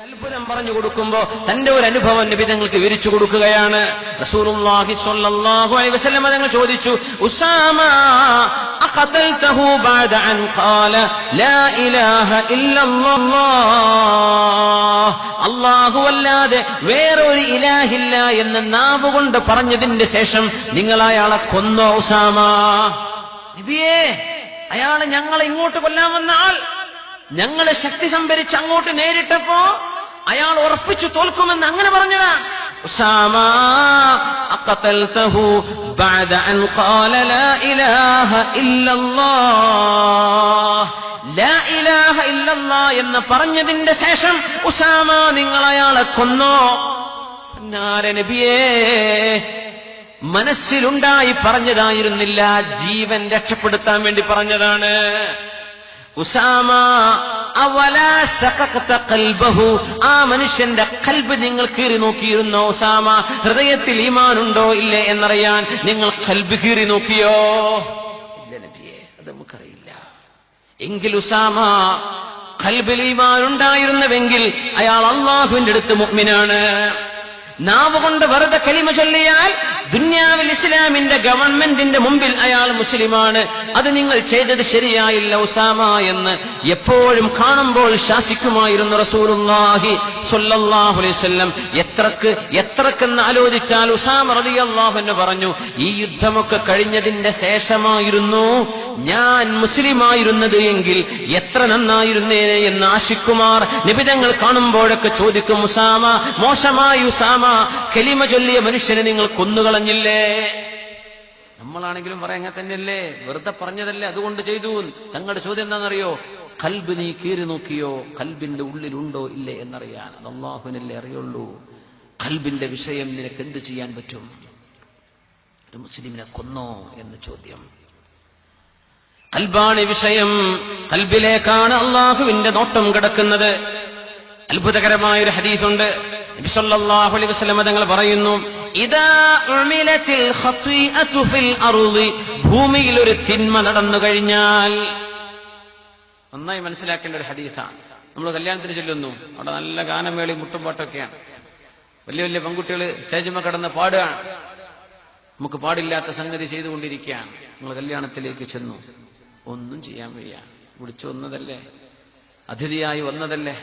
അത്ഭുതം പറഞ്ഞു കൊടുക്കുമ്പോ തന്റെ ഒരു അനുഭവം നബി തങ്ങൾക്ക് വിവരിച്ചു കൊടുക്കുകയാണ്. റസൂലുള്ളാഹി സ്വല്ലല്ലാഹു അലൈഹി വസല്ലം തങ്ങൾ ചോദിച്ചു, ഉസാമ അഖതൽതഹു ബഅദ അൻ ഖാല ലാ ഇലാഹ ഇല്ലല്ലാഹ്, അല്ലാഹു അല്ലാതെ വേറൊരു ഇലാഹില്ല എന്ന് നാവ് കൊണ്ട് പറഞ്ഞതിന്റെ ശേഷം നിങ്ങൾ അയാളെ കൊന്നോ ഉസാമ? നബിയേ, അയാള് ഞങ്ങളെ ഇങ്ങോട്ട് കൊല്ലാൻ വന്ന ആൾ, ഞങ്ങളെ ശക്തി സംഭരിച്ച് അങ്ങോട്ട് നേരിട്ടപ്പോ അയാൾ ഉറപ്പിച്ചു തോൽക്കുമെന്ന് അങ്ങനെ പറഞ്ഞതാ. ഉസാമ അഖതൽതഹു ബഅദ അൻ ഖാല ലാ ഇലാഹ ഇല്ലല്ലാഹ്, ലാ ഇലാഹ ഇല്ലല്ലാഹ് എന്ന് പറഞ്ഞതിന്റെ ശേഷം ഉസാമ നിങ്ങൾ അയാളെ കൊന്നോ? നബിയേ, മനസ്സിലുണ്ടായി പറഞ്ഞതായിരുന്നില്ല, ജീവൻ രക്ഷപ്പെടുത്താൻ വേണ്ടി പറഞ്ഞതാണ്. ഉസാമ അവലാ ശഖഖത ഖൽബഹു, ആ മനുഷ്യന്റെ ഖൽബ് നിങ്ങൾ കീറി നോക്കിയിരുന്നോ? ഉസാമ, ഹൃദയത്തിൽ ഈമാൻ ഉണ്ടോ ഇല്ലേ എന്നറിയാൻ നിങ്ങൾ ഖൽബ് കീറി നോക്കിയോ? ഇല്ല നബിയേ, അത് നമുക്കറിയില്ല. എങ്കിൽ ഉസാമ ഖൽബിൽ ഈമാൻ ഉണ്ടായിരുന്നുവെങ്കിൽ അയാൾ അല്ലാഹുവിന്റെ അടുത്ത് മുഅ്മിനാണ്. നാവ് കൊണ്ട് വെറുതെ കലിമ ചൊല്ലിയാൽ ദുനിയാവിൽ ഇസ്ലാമിന്റെ ഗവൺമെന്റിന്റെ മുമ്പിൽ അയാൾ മുസ്ലിമാണ്. അത് നിങ്ങൾ ചെയ്തത് ശരിയായില്ല ഉസാമ എന്ന് എപ്പോഴും കാണുമ്പോൾ ശാസിക്കുമായിരുന്നു റസൂലുള്ളാഹി സ്വല്ലല്ലാഹു അലൈഹി വസല്ലം. എത്രക്കെന്ന് ആലോചിച്ചാൽ ഉസാമ റളിയല്ലാഹു അൻഹു പറഞ്ഞു, ഈ യുദ്ധമൊക്കെ കഴിഞ്ഞതിന്റെ ശേഷമായിരുന്നു ഞാൻ മുസ്ലിമായിരുന്നത് എങ്കിൽ എത്ര നന്നായിരുന്നേ എന്ന് ആശിക്കുമാർ നിബിധങ്ങൾ കാണുമ്പോഴൊക്കെ ചോദിക്കും, ഉസാമ, മോശമായി ഉസാമ, കലിമ ചൊല്ലിയ മനുഷ്യനെ നിങ്ങൾ കൊന്നുകളഞ്ഞില്ലേ? നമ്മളാണെങ്കിലും പറയാൻ അങ്ങനെ തന്നെയല്ലേ, വെറുതെ പറഞ്ഞതല്ലേ, അതുകൊണ്ട് ചെയ്തു. തങ്ങളുടെ ചോദ്യം എന്താണെന്നറിയോ? ഖൽബ് നീ കീറി നോക്കിയോ? ഖൽബിന്റെ ഉള്ളിലുണ്ടോ ഇല്ലേ എന്നറിയാൻ അത് അല്ലാഹുവിനല്ലേ അറിയുള്ളൂ. ഖൽബിന്റെ വിഷയം നിനക്ക് എന്ത് ചെയ്യാൻ പറ്റും? ഒരു മുസ്ലിമിനെ കൊന്നോ എന്ന ചോദ്യം. ഖൽബാണ് വിഷയം. ഖൽബിലേക്കാണ് അല്ലാഹുവിന്റെ നോട്ടം കിടക്കുന്നത്. അത്ഭുതകരമായ ഒരു ഹദീസുണ്ട്. നബി സല്ലല്ലാഹു അലൈഹി വസല്ലം തങ്ങൾ പറയുന്നു, ഇദാ ഉമിലത്തിൽ ഖത്വീഅതു ഫിൽ അർളി, ഭൂമിയിൽ ഒരു തിന്മ നടന്നു കഴിഞ്ഞാൽ, നന്നായി മനസ്സിലാക്കേണ്ട ഒരു ഹദീസാണ്. നമ്മൾ കല്യാണത്തിന് ചെല്ലുന്നു, അവിടെ നല്ല ഗാനമേളി മുട്ടുംപാട്ടൊക്കെയാണ്, വലിയ വലിയ പെൺകുട്ടികൾ സ്റ്റേജിന്മേൽ കിടന്ന് പാടുകയാണ്, നമുക്ക് പാടില്ലാത്ത സംഗതി ചെയ്തുകൊണ്ടിരിക്കുകയാണ്. നമ്മൾ കല്യാണത്തിലേക്ക് ചെന്നു, ഒന്നും ചെയ്യാൻ വയ്യ, വിളിച്ചു വന്നതല്ലേ, അതിഥിയായി വന്നതല്ലേ,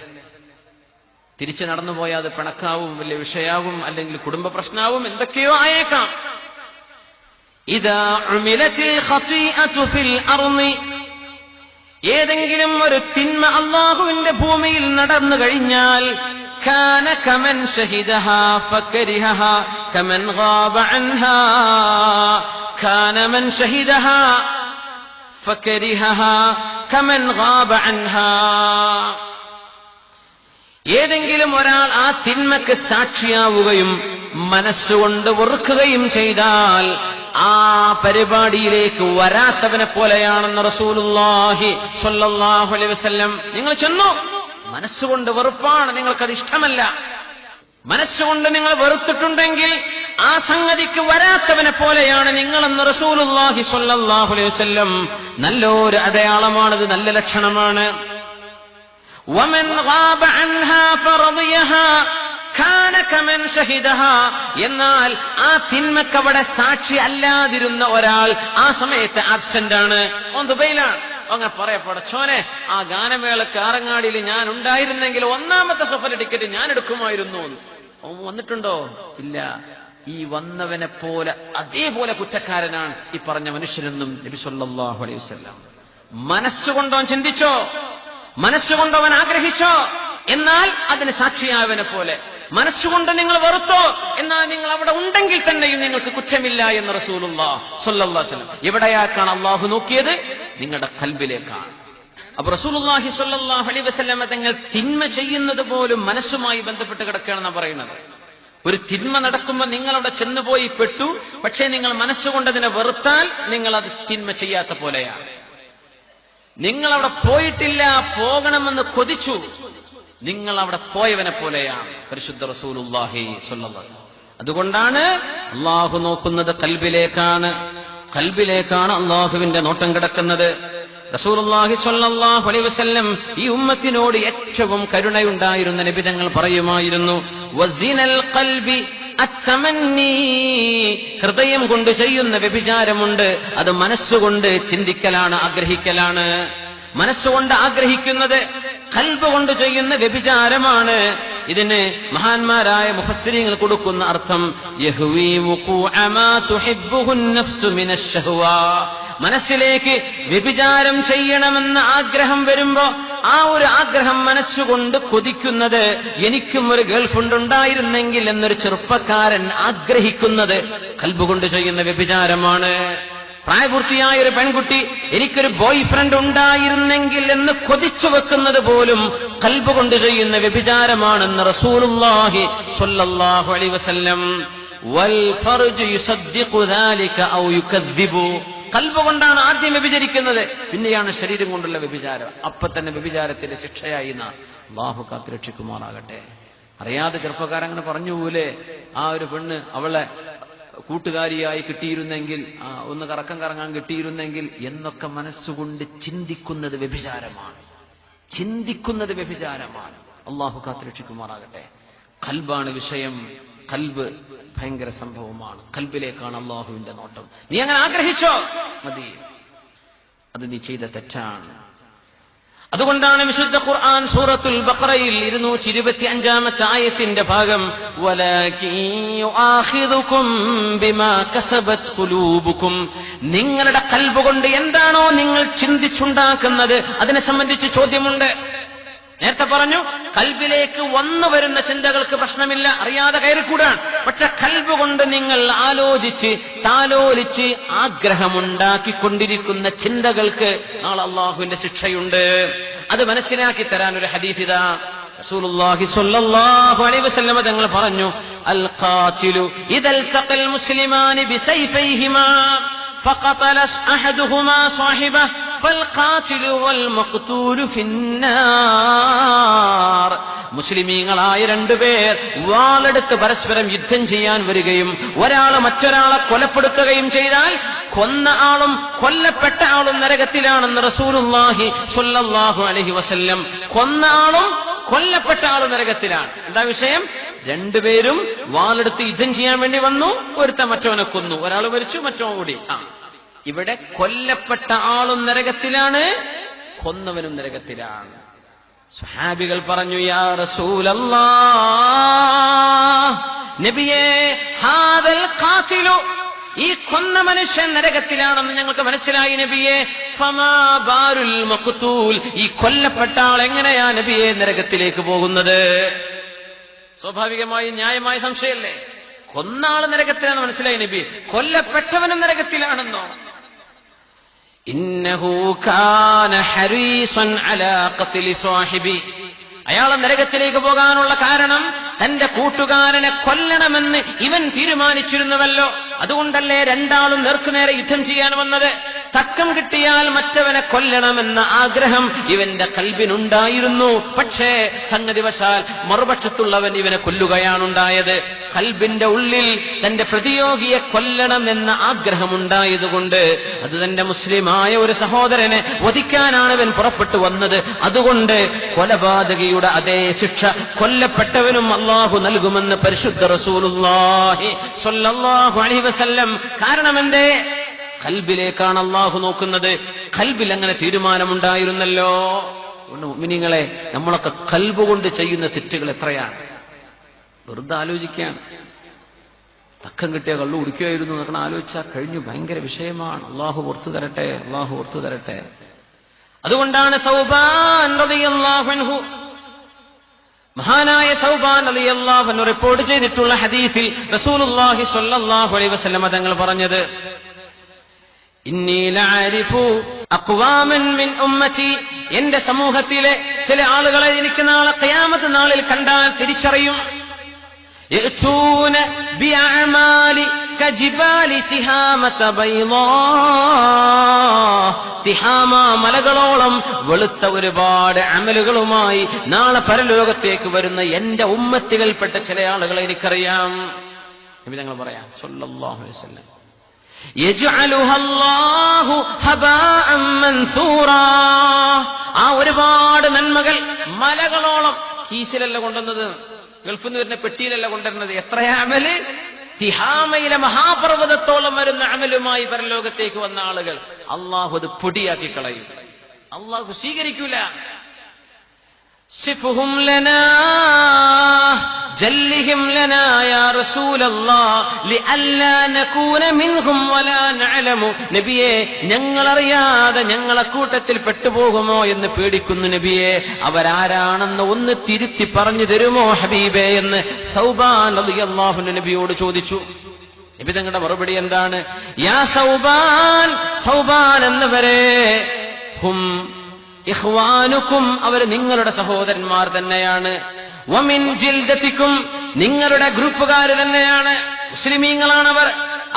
തിരിച്ചു നടന്നു പോയാൽ അത് പിണക്കാവും, വലിയ വിഷയാവും, അല്ലെങ്കിൽ കുടുംബ പ്രശ്നവും, എന്തൊക്കെയോ ആയേക്കാം. ഇദാ ഉമിലത്തിൽ ഖത്വീഅതു ഫിൽ അർളി, ഏതെങ്കിലും ഒരു തിന്മ അല്ലാഹുവിന്റെ ഭൂമിയിൽ നടന്നു കഴിഞ്ഞാൽ, കാന കമൻ ശഹിദഹാ ഫകരിഹഹാ കമൻ ഗാബ അൻഹാ, കാന മൻ ശഹിദഹാ ഫകരിഹഹാ കമൻ ഗാബ അൻഹാ. ഏതെങ്കിലും ഒരാൾ ആ തിന്മക്ക് സാക്ഷിയാവുകയും മനസ്സുകൊണ്ട് വെറുക്കുകയും ചെയ്താൽ ആ പരിപാടിയിലേക്ക് വരാത്തവനെ പോലെയാണെന്ന് റസൂലുള്ളാഹി സ്വല്ലല്ലാഹു അലൈഹി വസല്ലം. നിങ്ങൾ ചെന്നു, മനസ്സുകൊണ്ട് വെറുപ്പാണ്, നിങ്ങൾക്കത് ഇഷ്ടമല്ല, മനസ്സുകൊണ്ട് നിങ്ങൾ വെറുത്തിട്ടുണ്ടെങ്കിൽ ആ സംഗതിക്ക് വരാത്തവനെ പോലെയാണ് നിങ്ങളെന്ന് റസൂലുള്ളാഹി സ്വല്ലല്ലാഹു അലൈഹി വസല്ലം. നല്ലൊരു അടയാളമാണത്, നല്ല ലക്ഷണമാണ്. ومن غاب عنها فرضيها كان كمن شهدها, എന്നാൽ ആ തിന്മക്ക് അവിടെ സാക്ഷി അല്ലാതിരുന്ന ഒരാൾ ആ സമയത്ത് ആബ്സെന്റ് ആണ്, ഓൻ ദുബൈയിലാണ്. അങ്ങനെ പറയാ, പടച്ചോനെ, ആ ഗാനമേളക്ക് ആറങ്ങാടിയിൽ ഞാൻ ഉണ്ടായിരുന്നെങ്കിൽ ഒന്നാമത്തെ സഫർ ടിക്കറ്റ് ഞാൻ എടുക്കുമായിരുന്നു. വന്നിട്ടുണ്ടോ? ഇല്ല. ഈ വന്നവനെ പോലെ അതേപോലെ കുറ്റക്കാരനാണ് ഈ പറഞ്ഞ മനുഷ്യനെന്നും നബി സല്ലല്ലാഹു അലൈഹി വസല്ലം. മനസ്സുകൊണ്ടോ ചിന്തിച്ചോ, മനസ്സുകൊണ്ടവൻ ആഗ്രഹിച്ചോ, എന്നാൽ അതിന് സാക്ഷിയായവനെ പോലെ. മനസ്സുകൊണ്ട് നിങ്ങൾ വെറുത്തോ, എന്നാൽ നിങ്ങൾ അവിടെ ഉണ്ടെങ്കിൽ തന്നെയും നിങ്ങൾക്ക് കുറ്റമില്ല എന്ന് റസൂലുള്ളാഹി സ്വല്ലല്ലാഹു അലൈഹി വസല്ലം. എവിടെയാക്കാണ് അല്ലാഹു നോക്കിയത്? നിങ്ങളുടെ ഖൽബിലേക്കാണ്. അപ്പൊ റസൂലുള്ളാഹി സ്വല്ലല്ലാഹു അലൈഹി വസല്ലം തങ്ങൾ തിന്മ ചെയ്യുന്നത് പോലും മനസ്സുമായി ബന്ധപ്പെട്ട് കിടക്കുകയാണെന്നാണ് പറയുന്നത്. ഒരു തിന്മ നടക്കുമ്പോൾ നിങ്ങൾ അവിടെ ചെന്നുപോയി പെട്ടു, പക്ഷേ നിങ്ങൾ മനസ്സുകൊണ്ട് അതിനെ വെറുത്താൽ നിങ്ങൾ അത് തിന്മ ചെയ്യാത്ത പോലെയാണ്. നിങ്ങൾ അവിടെ പോയിട്ടില്ല, പോകണമെന്ന് കൊതിച്ചു, നിങ്ങൾ അവിടെ പോയവനെ പോലെയാണ് പരിശുദ്ധ റസൂലുള്ളാഹി സ്വല്ലല്ലാഹു അലൈഹി വസല്ലം. അതുകൊണ്ടാണ് അല്ലാഹു നോക്കുന്നത് ഖൽബിലേക്കാണ്. ഖൽബിലേക്കാണ് അല്ലാഹുവിന്റെ നോട്ടം കിടക്കുന്നത്. റസൂലുള്ളാഹി സ്വല്ലല്ലാഹു അലൈഹി വസല്ലം ഈ ഉമ്മത്തിനോട് ഏറ്റവും കരുണയുണ്ടായിരുന്ന നബി തങ്ങൾ പറയുമായിരുന്നു, വസിനൽ ഖൽബി അത്തമന്നീ, ഹൃദയം കൊണ്ട് ചെയ്യുന്ന വ്യഭിചാരമുണ്ട്, അത് മനസ്സുകൊണ്ട് ചിന്തിക്കലാണ്, ആഗ്രഹിക്കലാണ്. മനസ്സുകൊണ്ട് ആഗ്രഹിക്കുന്നത് ഖൽബ് കൊണ്ട് ചെയ്യുന്ന വ്യഭിചാരമാണ്. ഇതിന് മഹാന്മാരായ മുഫസ്സിരീങ്ങൾ കൊടുക്കുന്ന അർത്ഥം യഹ്വീ വുഖൂഅ മാ തുഹിബ്ബുഹു അൻ-നഫ്സു മിനശ് ശഹ്വാ, മനസ്സിലേക്ക് വ്യഭിചാരം ചെയ്യണമെന്ന ആഗ്രഹം വരുമ്പോ ആ ഒരു ആഗ്രഹം മനസ്സുകൊണ്ട് കൊതിക്കുന്നത്, എനിക്കും ഒരു ഗേൾഫ്രണ്ട് ഉണ്ടായിരുന്നെങ്കിൽ എന്നൊരു ചെറുപ്പക്കാരൻ ആഗ്രഹിക്കുന്നത് ഖൽബ് കൊണ്ട് ചെയ്യുന്ന വ്യഭിചാരമാണ്. പ്രായപൂർത്തിയായ ഒരു പെൺകുട്ടി എനിക്കൊരു ബോയ് ഫ്രണ്ട് ഉണ്ടായിരുന്നെങ്കിൽ എന്ന് കൊതിച്ചു വെക്കുന്നത് പോലും ഖൽബ് കൊണ്ട് ചെയ്യുന്ന വ്യഭിചാരമാണെന്ന് റസൂലുള്ളാഹി സ്വല്ലല്ലാഹു അലൈഹി വസല്ലം. വൽ ഫർജു യുസദ്ദിഖു ദാലിക ഔ യുകദ്ദിബു, ഖൽബ് കൊണ്ടാണ് ആദ്യം വ്യഭിചരിക്കുന്നത്, പിന്നെയാണ് ശരീരം കൊണ്ടുള്ള വ്യഭിചാരം. അപ്പൊ തന്നെ വ്യഭിചാരത്തിന്റെ ശിക്ഷയായി അല്ലാഹു കാത്തുരക്ഷിക്കുമാറാകട്ടെ. അറിയാതെ ചെറുപ്പക്കാരങ്ങനെ പറഞ്ഞു പോലെ ആ ഒരു പെണ്ണ് അവളെ കൂട്ടുകാരിയായി കിട്ടിയിരുന്നെങ്കിൽ, ഒന്ന് കറക്കം കറങ്ങാൻ കിട്ടിയിരുന്നെങ്കിൽ എന്നൊക്കെ മനസ്സുകൊണ്ട് ചിന്തിക്കുന്നത് വ്യഭിചാരമാണ്. ചിന്തിക്കുന്നത് വ്യഭിചാരമാണ്. അല്ലാഹു കാത്തുരക്ഷിക്കുമാറാകട്ടെ. ഖൽബാണ് വിഷയം. ഖൽബ് ഭയങ്കര സംഭവമാണ്. ഖൽബിലേക്കാണ് അള്ളാഹുവിന്റെ നോട്ടം. നീ അങ്ങനെ ആഗ്രഹിച്ചോ മതി, അത് നീ ചെയ്ത തെറ്റാണ്. അതുകൊണ്ടാണ് വിശുദ്ധ ഖുർആൻ സൂറത്തുൽ ബഖറയിൽ 225-ാമത്തെ ആയത്തിന്റെ ഭാഗം വലാകിൻ യുആഖിദുകും ബിമാ കസബത് ഖുലൂബുകും, നിങ്ങളുടെ ഖൽബ് കൊണ്ട് എന്താണോ നിങ്ങൾ ചിന്തിച്ചുണ്ടാക്കുന്നത് അതിനെ സംബന്ധിച്ച് ചോദ്യമുണ്ട്. നേരത്തെ പറഞ്ഞു ഖൽബിലേക്ക് വന്നു വരുന്ന ചിന്തകൾക്ക് പ്രശ്നമില്ല, അറിയാതെ കയറിക്കൂടാൻ. പക്ഷെ ഖൽബ് കൊണ്ട് നിങ്ങൾ ആലോചിച്ച് താലോലിച്ച് ആഗ്രഹമുണ്ടാക്കിക്കൊണ്ടിരിക്കുന്ന ചിന്തകൾക്ക് നാളെ അള്ളാഹുവിന്റെ ശിക്ഷയുണ്ട്. അത് മനസ്സിലാക്കി തരാൻ ഒരു ഹദീസ് ഇതാ. റസൂലുള്ളാഹി സ്വല്ലല്ലാഹു അലൈഹി വസല്ലം തങ്ങൾ പറഞ്ഞു, അൽ ഖാതിലു ഇദൽ തഖൽ മുസ്ലിമാനി ബിസൈഫൈഹിമാ ഫഖതല അഹദുഹുമാ സാഹിബഹു ഫൽഖാതിലു വൽ മഖ്തൂലു ഫിന്നാർ. മുസ്ലിമീങ്ങളായ രണ്ടുപേർ വാളെടുത്ത് പരസ്പരം യുദ്ധം ചെയ്യാൻ വരികയും ഒരാൾ മറ്റൊരാളെ കൊലപ്പെടുത്തുകയും ചെയ്താൽ കൊന്ന ആളും കൊല്ലപ്പെട്ട ആളും നരകത്തിലാണെന്ന് റസൂലുള്ളാഹി സ്വല്ലല്ലാഹു അലൈഹി വസല്ലം. കൊന്ന ആളും കൊല്ലപ്പെട്ട ആളും നരകത്തിലാണ്. എന്താ വിഷയം? രണ്ടുപേരും വാളെടുത്ത് യുദ്ധം ചെയ്യാൻ വേണ്ടി വന്നു, ഒരുത്ത മറ്റവനെ കൊന്നു, ഒരാൾ മരിച്ചു, മറ്റവൻ കൂടി. ഇവിടെ കൊല്ലപ്പെട്ട ആളും നരകത്തിലാണ്, കൊന്നവനും നരകത്തിലാണ്. സ്വഹാബികൾ പറഞ്ഞു, യാ റസൂലല്ലാഹ്, നബിയേ, ഹാദൽ ഖാതിലു, ഈ കൊന്ന മനുഷ്യൻ നരകത്തിലാണെന്ന് ഞങ്ങൾക്ക് മനസ്സിലായി നബിയേ. ഫമാ ബാരുൽ മഖ്തൂൽ, ഈ കൊല്ലപ്പെട്ട ആൾ എങ്ങനെയാ നബിയേ നരകത്തിലേക്ക് പോകുന്നത്? സ്വാഭാവികമായി ന്യായമായ സംശയമല്ലേ? കൊന്ന ആള് നരകത്തിലാണെന്ന് മനസ്സിലായി നബി, കൊല്ലപ്പെട്ടവനും നരകത്തിലാണെന്നോ? ഇന്നഹു കാന ഹരീസൻ അലാ ഖത്ലി സാഹിബി, അയാൾ നരകത്തിലേക്ക് പോകാനുള്ള കാരണം തന്റെ കൂട്ടുകാരനെ കൊല്ലണമെന്ന് ഇവൻ തീരുമാനിച്ചിരുന്നുവല്ലോ. അതുകൊണ്ടല്ലേ രണ്ടാളും നേർക്കുനേരെ യുദ്ധം ചെയ്യാൻ വന്നത്. തക്കം കിട്ടിയാൽ മറ്റവനെ കൊല്ലണമെന്ന ആഗ്രഹം ഇവന്റെ ഖൽബിനുണ്ടായിരുന്നു. പക്ഷേ സംഗതിവശാൽ മറുപക്ഷത്തുള്ളവൻ ഇവനെ കൊല്ലുകയാണുണ്ടായത്. ഖൽബിന്റെ ഉള്ളിൽ തന്റെ പ്രതിയോഗിയെ കൊല്ലണമെന്ന ആഗ്രഹമുണ്ടായതുകൊണ്ട് അത് തന്റെ മുസ്ലിമായ ഒരു സഹോദരനെ വധിക്കാനാണ് ഇവൻ പുറപ്പെട്ടു വന്നത്. അതുകൊണ്ട് കൊലപാതകിയുടെ അതേ ശിക്ഷ കൊല്ലപ്പെട്ടവനും അല്ലാഹു നൽകുമെന്ന് പരിശുദ്ധ റസൂലുള്ളാഹി സ്വല്ലല്ലാഹു അലൈഹി വസല്ലം. കാരണം എന്തേ? ഖൽബിലേക്കാണ് അല്ലാഹു നോക്കുന്നത്. ഖൽബിൽ അങ്ങനെ തീരുമാനമുണ്ടായിരുന്നല്ലോ. മുഅ്മിനീങ്ങളെ, നമ്മളൊക്കെ ഖൽബ് കൊണ്ട് ചെയ്യുന്ന തെറ്റുകൾ എത്രയാണ്? വെറുതെ ആലോചിക്കുകയാണ്. തക്കം കിട്ടിയ കള്ളു കുടിക്കുമായിരുന്നു എന്നൊക്കെ ആലോചിച്ചാൽ കഴിഞ്ഞു. ഭയങ്കര വിഷയമാണ്. അല്ലാഹു ഓർത്തു തരട്ടെ, അല്ലാഹു ഓർത്തു തരട്ടെ. അതുകൊണ്ടാണ് തൗബാൻ റളിയല്ലാഹു അൻഹു, മഹാനായ തൗബാൻ റളിയല്ലാഹു അൻഹു റിപ്പോർട്ട് ചെയ്തിട്ടുള്ള ഹദീസിൽ റസൂലുള്ളാഹി സ്വല്ലല്ലാഹു അലൈഹി വസല്ലം തങ്ങൾ പറഞ്ഞത്, ഇന്നി ലഅരിഫു അഖ്വാമൻ മിൻ ഉമ്മതി, എന്റെ സമൂഹത്തിലെ ചില ആളുകളെ എനിക്ക് നാളെ ഖിയാമത്ത് നാളിൽ കണ്ടാൽ തിരിച്ചറിയും. യഅ്തൂന ബിഅഅമാലി കജിബാലി തിഹാമത ബൈളാ, തിഹാമ മലകളോളം വെളുത്ത ഒരുപാട് അമലുകളുമായി നാളെ പരലോകത്തേക്ക് വരുന്ന എന്റെ ഉമ്മത്തികൾപ്പെട്ട ചില ആളുകളെ എനിക്കറിയാം. നബി തങ്ങൾ പറയാം സ്വല്ലല്ലാഹു അലൈഹി വസല്ലം, യജ്അലുഹ അല്ലാഹു ഹബാഅൻ മൻസൂറാ. ആ ഒരുപാട് നന്മകൾ മലകളോളം കീശിലല്ല കൊണ്ടുവന്നത്, ഗൾഫിൽ നിന്ന് വരുന്ന പെട്ടിയിലല്ല കൊണ്ടുവരുന്നത്. എത്രയാ അമല്? തിഹാമയിലെ മഹാപർവ്വതത്തോളം വരുന്ന അമലുമായി പരലോകത്തേക്ക് വന്ന ആളുകൾ അള്ളാഹു അത് പൊടിയാക്കി കളയും. അള്ളാഹു സ്വീകരിക്കൂല. സിഫുഹും ലനാ ജല്ലിഹിം ലനാ യാ റസൂലല്ലാഹ് ലിഅല്ലാ നകൂന മിൻഹും വലാ നഅലമു. നബിയേ, ഞങ്ങളറിയാതെ ഞങ്ങളെ കൂട്ടത്തിൽ പെട്ടുപോകുമോ എന്ന് പേടിക്കുന്നു നബിയേ. അവരാരാണെന്ന് ഒന്ന് തിരുത്തി പറഞ്ഞു തരുമോ ഹബീബേ എന്ന് സൗബാൻ റളിയല്ലാഹു അൻഹു നബിയോട് ചോദിച്ചു. നബി തങ്ങളുടെ മറുപടി എന്താണ്? യാ സൗബാൻ, സൗബാൻ എന്നവരെ, ഹും ഇഖ്വാനുക്കും, അവർ നിങ്ങളുടെ സഹോദരന്മാർ തന്നെയാണ്. വമിൻ ജിൽദതിക്കും, നിങ്ങളുടെ ഗ്രൂപ്പുകാർ തന്നെയാണ്, മുസ്ലിമീങ്ങളാണവർ.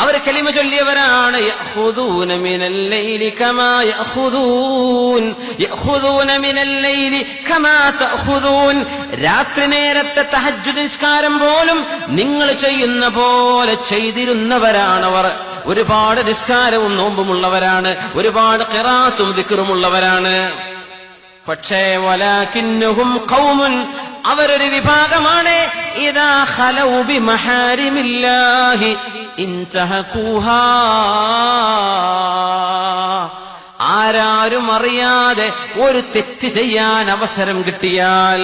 അവർ കലിമ ചൊല്ലിയവരാണ്. യഖുദൂന മിനൽ ലൈലി കമാ യഖുദൂൻ, യഖുദൂന മിനൽ ലൈലി കമാ തഖുദൂൻ. രാത്രി നേരത്തെ തഹജ്ജുദ് നിസ്കാരം പോലും നിങ്ങൾ ചെയ്യുന്ന പോലെ ചെയ്തിരുന്നവരാണവർ. ഒരുപാട് നിസ്കാരവും നോമ്പുമുള്ളവരാണ്, ഒരുപാട് ഖിറാഅത്തും ദിക്റുമുള്ളവരാണ്. പക്ഷേ വലാകിന്നഹും ഖൗമുൻ, അവരൊരു വിഭാഗമാണ്. ഇദാ ഖലൗ ബിമഹാരിമില്ലാഹി ഇൻതഹകൂഹാ, ആരാരും അറിയാതെ ഒരു തെറ്റ് ചെയ്യാൻ അവസരം കിട്ടിയാൽ,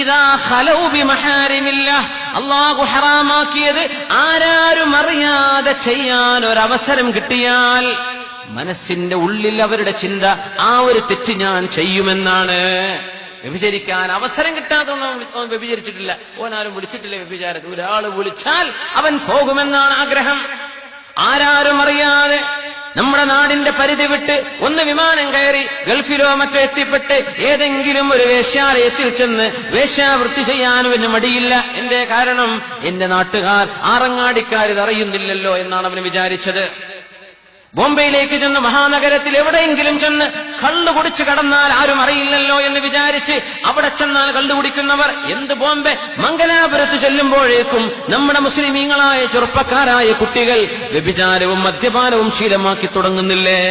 ഇദാ ഖലൗ ബിമഹാരിമില്ലാഹ്, അല്ലാഹു ഹറാമാക്കിയത് ആരാരും അറിയാതെ ചെയ്യാൻ ഒരവസരം കിട്ടിയാൽ, മനസ്സിന്റെ ഉള്ളിൽ അവരുടെ ചിന്ത ആ ഒരു തെറ്റ് ഞാൻ ചെയ്യുമെന്നാണ്. വ്യഭിചരിക്കാൻ അവസരം കിട്ടാത്തവൻ വ്യഭിചരിച്ചിട്ടില്ല, ഓനാരും വിളിച്ചിട്ടില്ല വ്യഭിചാരത്തിൽ. ഒരാള് വിളിച്ചാൽ അവൻ പോകുമെന്നാണ് ആഗ്രഹം. ആരാരും അറിയാതെ നമ്മുടെ നാടിന്റെ പരിധി വിട്ട് ഒന്ന് വിമാനം കയറി ഗൾഫിലോ മറ്റോ എത്തിപ്പെട്ട് ഏതെങ്കിലും ഒരു വേശ്യാലയത്തിൽ ചെന്ന് വേശ്യാവൃത്തി ചെയ്യാനും എന്നെ മടിയില്ല. എന്റെ കാരണം എന്റെ നാട്ടുകാർ ആറങ്ങാടിക്കാർ അറിയുന്നില്ലല്ലോ എന്നാണ് അവന് വിചാരിച്ചത്. ബോംബെയിലേക്ക് ചെന്ന് മഹാനഗരത്തിൽ എവിടെയെങ്കിലും ചെന്ന് കള്ളു കുടിച്ച് കടന്നാൽ ആരും അറിയില്ലല്ലോ എന്ന് വിചാരിച്ച് അവിടെ ചെന്നാൽ കള്ളു കുടിക്കുന്നവർ എന്ത് ബോംബെ, മംഗലാപുരത്ത് ചെല്ലുമ്പോഴേക്കും നമ്മുടെ മുസ്ലിമീങ്ങളായ ചെറുപ്പക്കാരായ കുട്ടികൾ വ്യഭിചാരവും മദ്യപാനവും ശീലമാക്കി തുടങ്ങുന്നില്ലേ?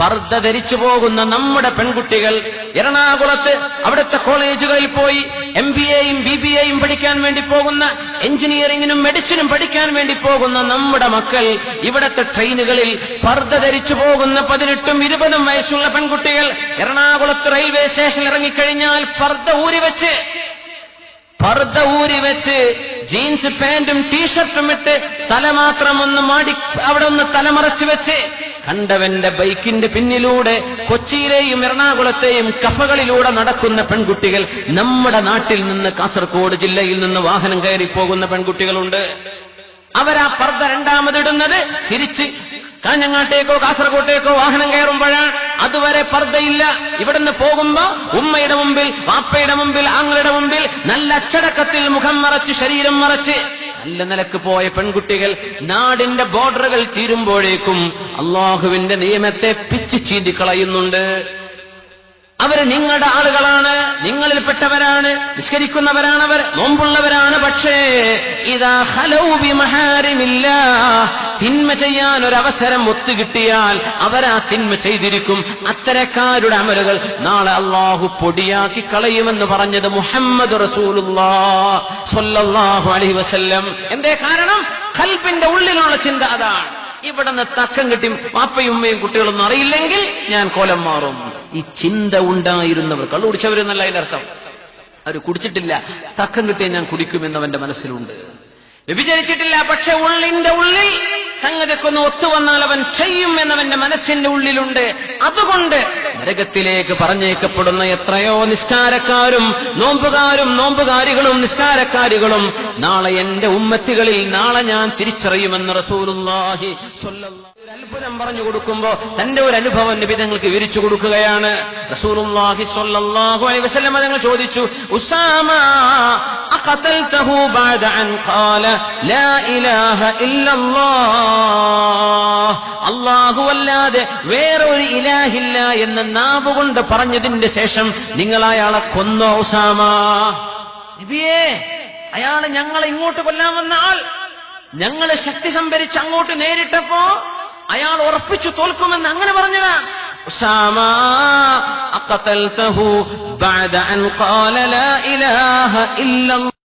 പർദ്ദ ധരിച്ചു പോകുന്ന നമ്മുടെ പെൺകുട്ടികൾ എറണാകുളത്ത് അവിടുത്തെ കോളേജുകളിൽ പോയി MBAയും BBAയും പഠിക്കാൻ വേണ്ടി പോകുന്ന, എഞ്ചിനീയറിംഗിനും മെഡിസിനും പഠിക്കാൻ വേണ്ടി പോകുന്ന നമ്മുടെ മക്കൾ ഇവിടത്തെ ട്രെയിനുകളിൽ പർദ്ദ ധരിച്ചു പോകുന്ന 18ഉം 20ഉം വയസ്സുള്ള പെൺകുട്ടികൾ എറണാകുളത്ത് റെയിൽവേ സ്റ്റേഷനിൽ ഇറങ്ങിക്കഴിഞ്ഞാൽ പർദ്ദ ഊരി വെച്ച് ജീൻസ് പാന്റും ടീഷർട്ടും ഇട്ട് തല മാത്രം ഒന്ന് മാടി അവിടെ ഒന്ന് തലമറച്ചു വെച്ച് കണ്ടവന്റെ ബൈക്കിന്റെ പിന്നിലൂടെ കൊച്ചിയിലെയും എറണാകുളത്തെയും കഫകളിലൂടെ നടക്കുന്ന പെൺകുട്ടികൾ നമ്മുടെ നാട്ടിൽ നിന്ന്, കാസർഗോഡ് ജില്ലയിൽ നിന്ന് വാഹനം കയറി പോകുന്ന പെൺകുട്ടികളുണ്ട്. അവരാ പർദ്ദ രണ്ടാമതിടുന്നത് തിരിച്ച് കാഞ്ഞങ്ങാട്ടേക്കോ കാസർഗോട്ടേക്കോ വാഹനം കയറുമ്പോഴാണ്. അതുവരെ പർദ്ദയില്ല. ഇവിടുന്ന് പോകുമ്പോ ഉമ്മയുടെ മുമ്പിൽ, വാപ്പയുടെ മുമ്പിൽ, ആങ്ങളുടെ മുമ്പിൽ നല്ല അച്ചടക്കത്തിൽ മുഖം മറച്ച് ശരീരം മറച്ച് നല്ല നിലക്ക് പോയ പെൺകുട്ടികൾ നാടിന്റെ ബോർഡറുകൾ തീരുമ്പോഴേക്കും അള്ളാഹുവിന്റെ നിയമത്തെ പിച്ചു ചീന്തി കളയുന്നുണ്ട്. അവര് നിങ്ങളുടെ ആളുകളാണ്, നിങ്ങളിൽപ്പെട്ടവരാണ്, നിസ്കരിക്കുന്നവരാണവർ, നോമ്പുള്ളവരാണ്. പക്ഷേ ഇദാ ഖലൗ ബിമഹാരിമില്ലാഹ്, തിന്മ ചെയ്യാൻ ഒരവസരം ഒത്തുകിട്ടിയാൽ അവരാ തിന്മ ചെയ്തിരിക്കും. അത്തരക്കാരുടെ അമലുകൾ നാളെ അള്ളാഹു പൊടിയാക്കി കളയുമെന്ന് പറഞ്ഞത് മുഹമ്മദ് റസൂലുള്ളാഹി സ്വല്ലല്ലാഹു അലൈഹി വസല്ലം. എന്തേ കാരണം? ഖൽബിന്റെ ഉള്ളിലുള്ള ചിന്ത അതാണ്. ഇവിടുന്ന് തക്കം കിട്ടി വാപ്പയും ഉമ്മയും കുട്ടികളൊന്നും അറിയില്ലെങ്കിൽ ഞാൻ കോലം മാറും. ഈ ചിന്ത ഉണ്ടായിരുന്നവർ, കള്ളു കുടിച്ചവരെന്നല്ല അതിന്റെ അർത്ഥം, അവർ കുടിച്ചിട്ടില്ല, തക്കം കിട്ടിയ ഞാൻ കുടിക്കുമെന്നവന്റെ മനസ്സിലുണ്ട്. വ്യഭിചരിച്ചിട്ടില്ല, പക്ഷെ ഉള്ളിന്റെ ഉള്ളിൽ സംഗതിക്കൊന്ന് ഒത്തുവന്നാൽ അവൻ ചെയ്യും എന്നവന്റെ മനസ്സിന്റെ ഉള്ളിലുണ്ട്. അതുകൊണ്ട് നരകത്തിലേക്ക് പറഞ്ഞേക്കപ്പെടുന്ന എത്രയോ നിസ്കാരക്കാരും നോമ്പുകാരികളും നിസ്കാരക്കാരികളും നാളെ എന്റെ ഉമ്മത്തികളിൽ നാളെ ഞാൻ തിരിച്ചറിയുമെന്ന് റസൂലുള്ളാഹി സ്വല്ലല്ലാഹു. അത്ഭുതം പറഞ്ഞു കൊടുക്കുമ്പോ തന്റെ ഒരു അനുഭവം നബി തങ്ങൾക്ക് വിവരിച്ചു കൊടുക്കുകയാണ്. റസൂലുള്ളാഹി സ്വല്ലല്ലാഹു അലൈഹി വസല്ലം തങ്ങൾ ചോദിച്ചു, ഉസാമ അഖതൽതഹു ബഅദ അൻ ഖാല ലാ ഇലാഹ ഇല്ലല്ലാഹ്, അല്ലാഹു അല്ലാതെ വേറൊരു ഇലാഹില്ല എന്ന് നാവ് കൊണ്ട് പറഞ്ഞതിന്റെ ശേഷം നിങ്ങൾ അയാളെ കൊന്നോ ഉസാമ? നബിയേ, അയാള് ഞങ്ങളെ ഇങ്ങോട്ട് കൊല്ലാൻ വന്ന ആൾ, ഞങ്ങള് ശക്തി സംഭരിച്ച് അങ്ങോട്ട് നേരിട്ടപ്പോ അയാൾ ഉറപ്പിച്ചു തോൽക്കുമെന്ന് അങ്ങനെ പറഞ്ഞതാ. ഉസാമ അഖതൽതഹു ബഅദ അൻ ഖാല ലാ ഇലാഹ ഇല്ലല്ലാഹ്